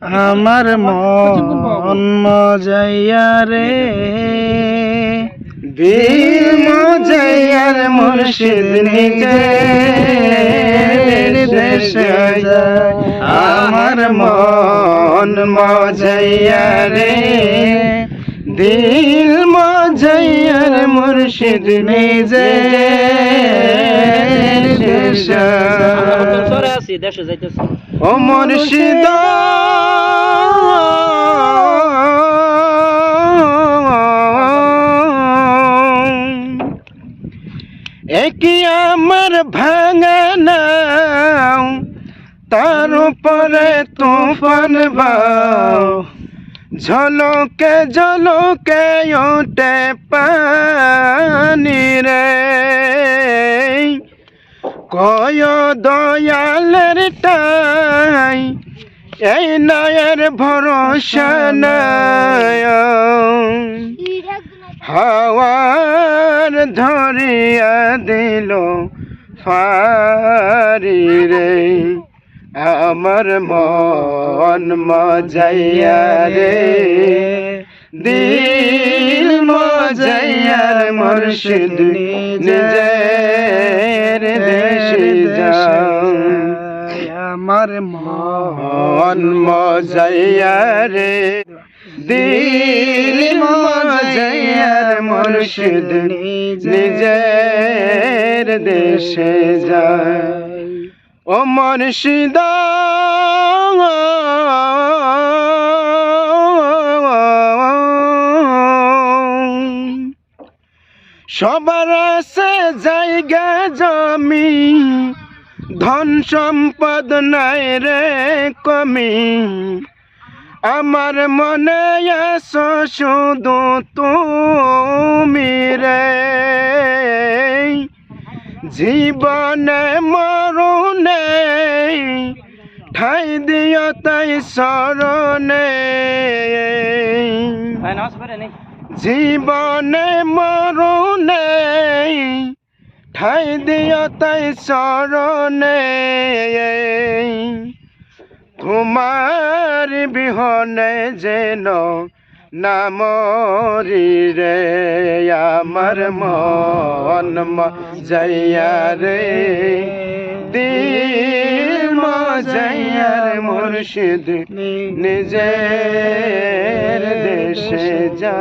আমার মন মজাইয়া রে দিল মজাইয়ার মুর্শিদ নিজের দেশে যায়। আমার মন মজাইয়া রে দিল মজাইয়ার মুর্শিদ নিজের দেশে যায়। ও মুর্শিদ একই আমার ভাঙা নাও তার উপরে তুফান বাও ঝলকে ঝলকে ওঠে পানি রে কয় দয়ালের টাই এই নায়ের ভরসা নাই হাওয়ার ধরিয়া দিল ফারি রে আমার মন মজাইয়া রে দিল মজাইয়ার মুর্শিদ নিজের দেশে যায়। আমার মন মজাইয়া রে দিল মজাইয়ার মুর্শিদ নিজের দেশে যায়। ও মুর্শিদ সবার আছে জায়গা জমি ধন সম্পদ নাই রে কমি আমার মনে আছো শুধু তুমি রে জীবনে মরণে ঠাই দিও তাই শরণে জীবনে মরণে ঠাই দিও তাই শরণে তোমার বিহনে যেন নামরি রে আমার মন মজাইয়া রে দিল মজাইয়ার মুর্শিদ নিজের দেশে যায়।